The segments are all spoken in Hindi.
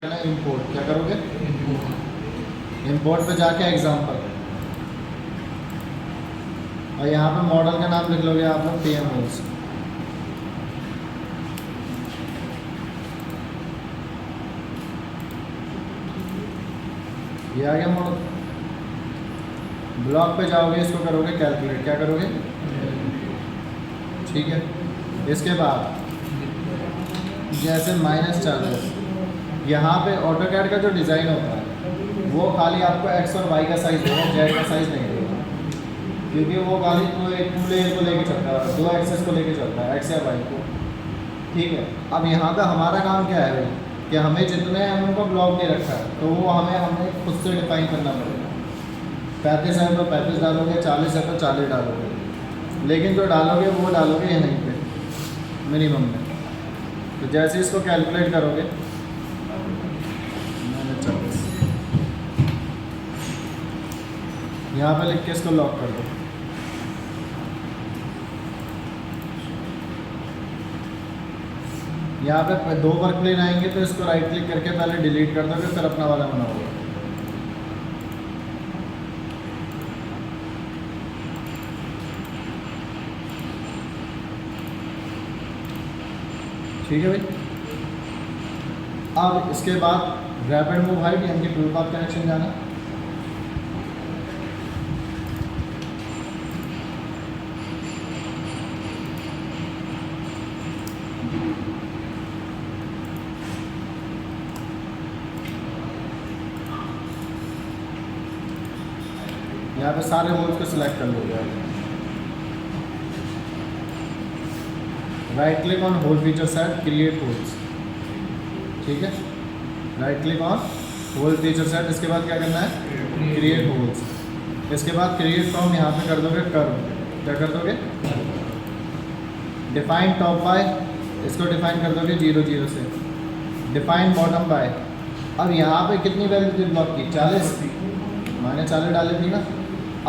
इंपोर्ट क्या करोगे? इंपोर्ट पे जाके एग्जाम्पल और यहाँ पे मॉडल का नाम लिख लोगे आप लोग PM होल्स। ये आ गया मॉडल। ब्लॉक पे जाओगे, इसको करोगे कैलकुलेट। क्या करोगे? ठीक है। इसके बाद जैसे -40 यहाँ पे ऑटोकैड का जो डिज़ाइन होता है वो खाली आपको X और Y का साइज़ देगा, Z का साइज़ नहीं देगा, क्योंकि वो खाली टू लेयर को लेके चलता है, 2 एक्सेस को लेके चलता है, X या Y को। ठीक है। अब यहाँ पे हमारा काम क्या है भाई, कि हमें जितने MM का ब्लॉक दे रखा है तो वो हमें खुद से डिफाइन करना पड़ेगा। 35 है तो 35 डालोगे, 40 है तो 40 डालोगे, लेकिन जो डालोगे वो डालोगे यहीं पे मिनिमम में। तो जैसे इसको कैलकुलेट करोगे, यहाँ पे लिख के इसको लॉक कर दो। यहाँ पे 2 वर्क प्लेन आएंगे तो इसको राइट क्लिक करके पहले डिलीट कर दोगे, फिर अपना वाला बनाओगे। ठीक है भाई। अब इसके बाद रैपिड मूव हाइट यानी कि टूल पाथ कनेक्शन जाना। यहाँ पे सारे होल्स को सिलेक्ट कर लोगे। Right click on hole feature set, create holes. ठीक है, right click on hole feature set. इसके बाद क्या करना है? Create holes. इसके बाद क्रिएट फ्रॉम यहाँ पे कर दोगे कर्व। क्या कर दोगे? डिफाइन टॉप बाय, इसको डिफाइन कर दोगे 0 0 से। Define bottom by. अब यहाँ पे कितनी वैल्यू थी ब्लॉक की? 40। मैंने 40 डाली थी ना।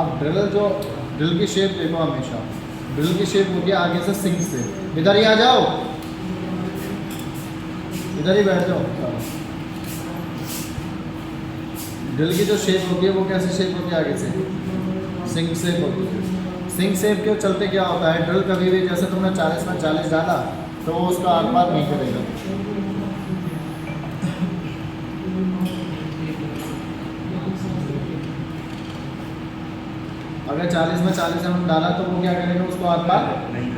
अब ड्रिल की शेप देखो, हमेशा ड्रिल की शेप होती है आगे से सिंक से। इधर ही आ जाओ, इधर ही बैठ जाओ। ड्रिल की जो शेप होती है वो कैसी शेप होती है? आगे से सिंक शेप होती है। सिंक शेप के चलते क्या होता है, ड्रिल कभी भी जैसे तुमने 40 में 40 डाला तो वो उसका आर पार नहीं करेगा। अगर 40 में 40 हमने डाला तो वो क्या करेगा? उसको आर पार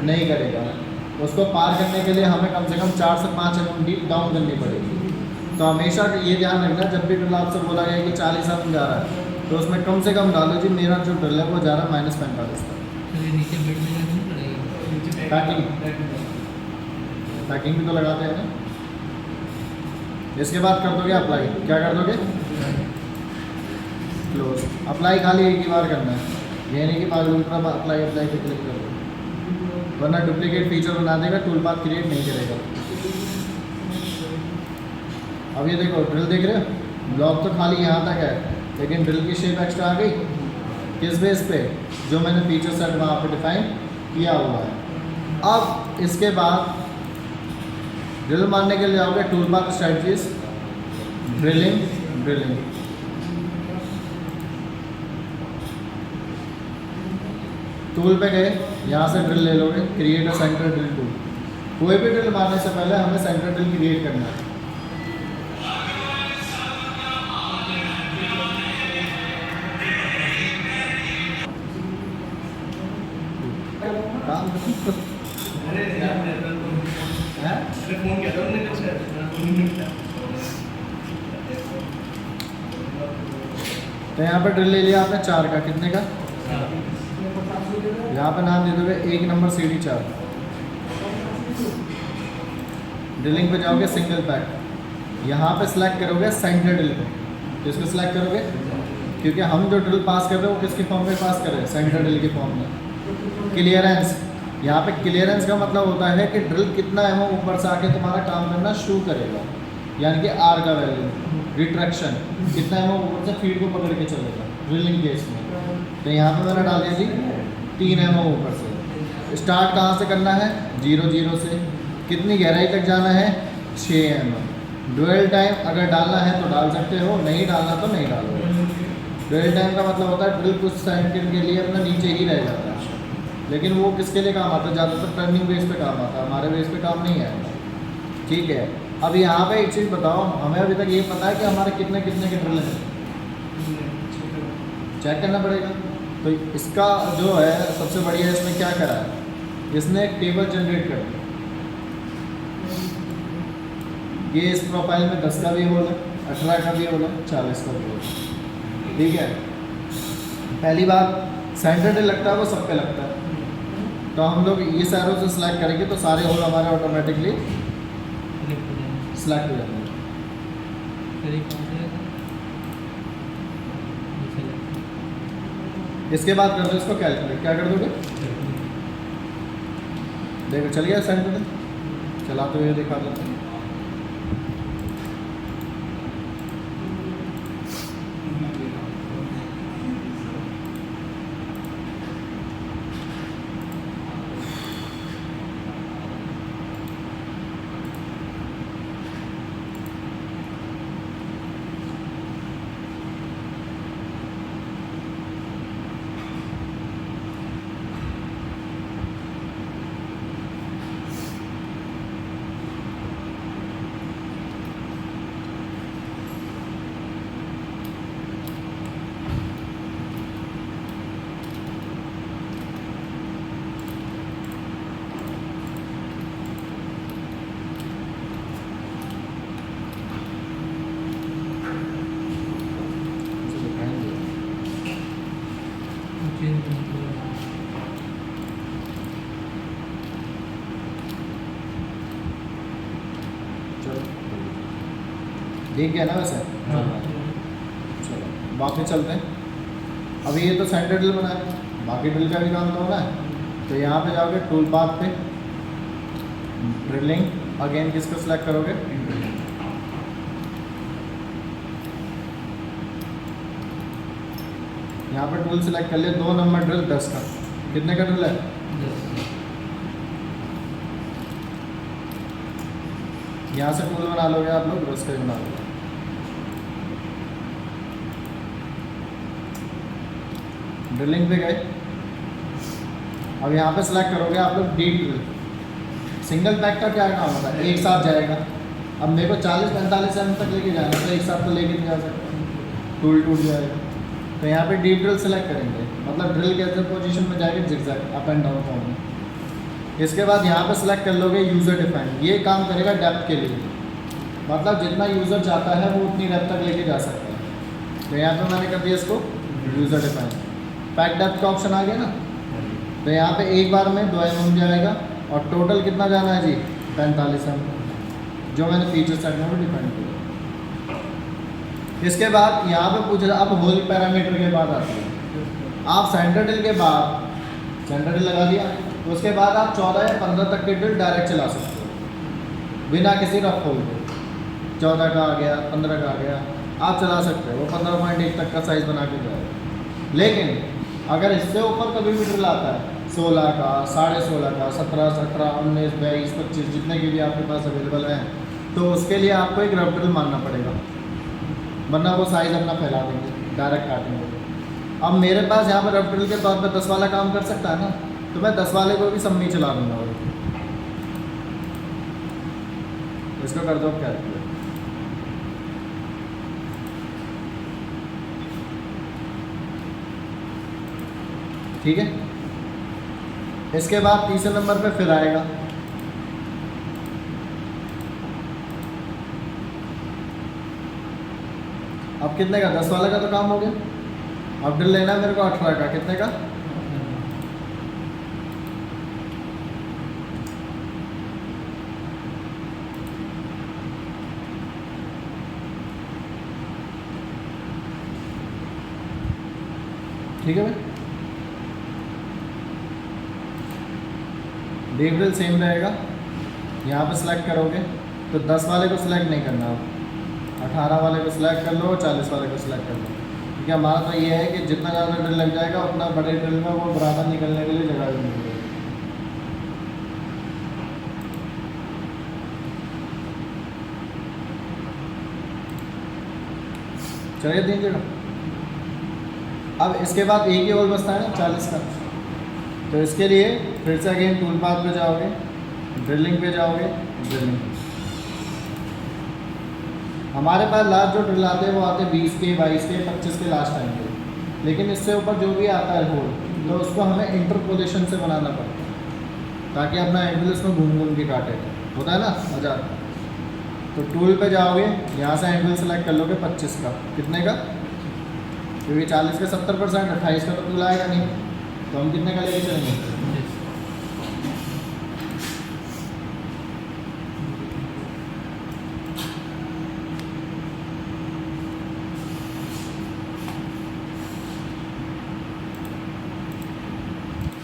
नहीं करेगा। उसको पार करने के लिए हमें कम से कम 4 से 5 mm डीप डाउन करनी पड़ेगी। तो हमेशा ये ध्यान रखना, जब भी ड्रिल आपसे बोला गया कि 40 mm जा रहा है तो उसमें कम से कम डालो जी, मेरा जो ड्रिल है वो जा रहा है -45 तक। पैकिंग भी तो लगाते हैं ना। इसके बाद कर दोगे अप्लाई। क्या कर दोगे? क्लोज। अप्लाई खाली एक ही बार करना है, ये नहीं कि बार अप्लाई पे क्लिक कर दो, वरना डुप्लीकेट फीचर बना देगा, टूल पाथ क्रिएट नहीं करेगा। अब ये देखो, ड्रिल देख रहे हो, ब्लॉक तो खाली यहाँ तक है, लेकिन ड्रिल की शेप एक्स्ट्रा आ गई। किस बेस पे? जो मैंने फीचर सेट वहाँ पे डिफाइन किया हुआ है। अब इसके बाद ड्रिल मारने के लिए जाओगे tool path strategies, drilling. Tool पे गए, यहाँ से ड्रिल ले लोगे, create a centre drill tool. कोई भी ड्रिल मारने से पहले हमें सेंटर ड्रिल क्रिएट करना है। तो यहाँ पे ड्रिल ले लिया आपने 4 का। कितने का? यहाँ पे नाम दे दोगे 1 नंबर CD 4। ड्रिलिंग पे जाओगे, सिंगल पैक। यहाँ पे सिलेक्ट करोगे सेंटर ड्रिल पे। किसको सिलेक्ट करोगे? क्योंकि हम जो ड्रिल पास कर रहे हैं वो किसकी फॉर्म में पास कर रहे हैं? सेंटर ड्रिल की फॉर्म में। क्लियरेंस, यहाँ पे क्लियरेंस का मतलब होता है कि ड्रिल कितना एमओ ऊपर से आके तुम्हारा काम करना शुरू करेगा, यानी कि आर का वैल्यू। रिट्रैक्शन, कितना एमओ ऊपर से फीड को पकड़ के चलेगा ड्रिलिंग केस में। तो यहाँ पे मैंने डाल दिया जी 3 एमओ ऊपर से। स्टार्ट कहाँ से करना है? 0 0 से। कितनी गहराई तक जाना है? 6 mm। ड्यूअल टाइम अगर डालना है तो डाल सकते हो, नहीं डालना तो नहीं डालो। ड्यूअल टाइम का मतलब होता है ड्रिल कुछ सेकंड के लिए अपना नीचे ही रह जाता है, लेकिन वो किसके लिए काम आता है? ज़्यादातर टर्निंग बेस पे काम आता है, हमारे बेस पे काम नहीं आएगा। ठीक है, अब यहाँ पे एक चीज़ बताओ, हमें अभी तक ये पता है कि हमारे कितने कितने के ड्रिल हैं, चेक करना पड़ेगा। तो इसका जो है सबसे बढ़िया इसने क्या करा है, इसने एक टेबल जनरेट कर दी। ये इस प्रोफाइल में 10 का भी होल है, 18 का भी होल है, 40 का भी होल है। ठीक है, पहली बात सेंटर ड्रिल लगता है वो सब पे लगता है, तो हम लोग ये एरो से सिलेक्ट करेंगे तो सारे होल हमारे ऑटोमेटिकली सिलेक्ट हो जाएंगे। इसके बाद कर दो इसको कैलकुलेट, क्या कर दोगे? देखो चल गया सेंटर ड्रिल, चलाते हुए दिखा देते हैं। ठीक है ना वैसे? चलो बाकी चलते हैं। अभी ये तो सेंटर ड्रिल बना है, बाकी ड्रिल का भी काम तो होना है। तो यहाँ पे जाओगे टूल पाथ पे, ड्रिलिंग, अगेन किसको सिलेक्ट करोगे? यहाँ पे टूल सिलेक्ट कर लिया, 2 नंबर ड्रिल 10 का। कितने का ड्रिल है? 10। यहाँ से टूल बना लोगे आप लोग, 10 का बना लोगे। ड्रिलिंग पे गए, अब यहाँ पे सिलेक्ट करोगे आप लोग डीप ड्रिल। सिंगल पैक का क्या काम होता है? एक साथ जाएगा। अब मेरे को 40-45 एम तक लेके जाना है, तो एक साथ तो लेके नहीं जा सकता, टूल टूट जाएगा। तो यहाँ पे डीप ड्रिल सेलेक्ट करेंगे, मतलब ड्रिल कैसे पोजीशन में जाएगा, zigzag up and down form में। इसके बाद यहाँ पे सिलेक्ट कर लोगे यूज़र डिफाइन, ये काम करेगा डेप्थ के लिए, मतलब जितना यूज़र चाहता है वो उतनी डेप्थ तक लेके जा सकता है। तो यहाँ पे मैंने कर दिया इसको यूज़र डिफाइन। पैक डेप्थ का ऑप्शन आ गया ना, तो यहाँ पे एक बार में 2 mm जाएगा, और टोटल कितना जाना है जी? 45 mm, जो मैंने फीचर सेट में डिफाइन किया। इसके बाद यहाँ पे पूछ रहा, अब होल पैरामीटर के बाद आती है। आप सेंटर ड्रिल के बाद सेंटर ड्रिल लगा दिया, तो उसके बाद आप 14 या 15 तक के ड्रिल डायरेक्ट चला सकते हो बिना किसी रफ होल के। 14 का आ गया, 15 का आ गया, आप चला सकते हो, वो 15.1 तक का साइज़ बना के जाएगा। लेकिन अगर इससे ऊपर कभी भी ड्रिल आता है, 16 का, 16.5 का, 17, 18, 19, 22, 25, जितने की भी आपके पास अवेलेबल हैं, तो उसके लिए आपको एक रफ ड्रिल मानना पड़ेगा, वरना वो साइज़ अपना फैला देंगे, डायरेक्ट काटेंगे। अब मेरे पास यहाँ पर रफ ड्रिल के तौर पर 10 वाला काम कर सकता है ना, तो मैं 10 वाले को भी सब में चला दूँगा। इसको कर दो क्या, ठीक है। इसके बाद तीसरे नंबर पे फिर आएगा, अब कितने का? 10 वाले का तो काम हो गया, अब ड्रिल लेना है मेरे को 18 का। कितने का? ठीक है भाई, डीप ड्रिल सेम रहेगा। यहाँ पे सिलेक्ट करोगे तो 10 वाले को सिलेक्ट नहीं करना, 18 वाले को सिलेक्ट कर लो, 40 वाले को सिलेक्ट कर लो। ठीक है, हमारा तो ये है कि जितना ज़्यादा ड्रिल लग जाएगा उतना बड़े ड्रिल में वो बराबर निकलने के लिए जगह भी मिलेगी। चलिए 3 जगह। अब इसके बाद एक ही होल बचता है ना 40 का, तो इसके लिए फिर से अगेन टूल पाथ पे जाओगे, ड्रिलिंग पे जाओगे, ड्रिलिंग। हमारे पास लास्ट जो ड्रिल आते हैं वो आते हैं 20 के, 22 के, 25 के लास्ट टाइम के, लेकिन इससे ऊपर जो भी आता है होल तो उसको हमें इंटरपोलेशन से बनाना पड़ता है ताकि अपना एंगल इसमें घूम घूम के काटे, होता है ना मजा। तो टूल पे जाओगे, यहाँ से एंगल सेलेक्ट कर लोगे 25 का, कितने का, क्योंकि 40 का 70%, 28 का तो टूल आएगा नहीं, तो हम कितने का लेके चलेंगे।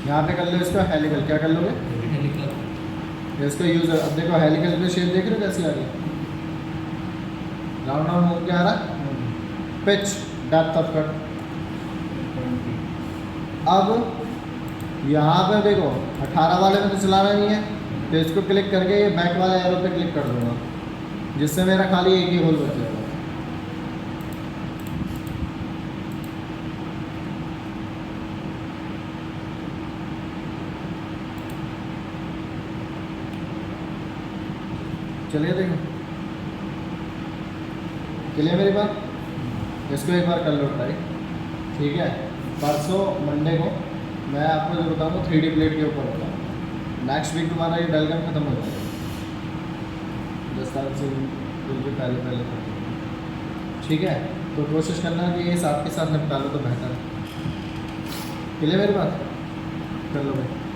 यहाँ पे कर लो इसको हेलिकल, क्या कर लोगे, इसको यूज। अब देखो हेलिकल पे शेप देख रहे हो कैसी आ रही है, राउंड राउंड हो क्या आ रहा, पिच डेप्थ ऑफ कट। अब यहाँ पे देखो 18 वाले में तो चलाना नहीं है, तो इसको क्लिक करके ये बैक वाले एरो पे क्लिक कर दूँगा, जिससे मेरा खाली एक ही होल बच जाएगा। चलिए देखो, चलिए मेरी बात, इसको एक बार कर लो ट्राई, ठीक है। परसों मंडे को मैं आपको जो बताऊँगा 3D प्लेट के ऊपर बताऊँगा। नेक्स्ट वीक तुम्हारा ये डलगन खत्म हो जाएगा, 10 तारीख से बिल्कुल पहले ठीक है। तो कोशिश करना कि ये साथ के साथ निपटा लो तो बेहतर है। चलिए मेरी बात कर लो भाई।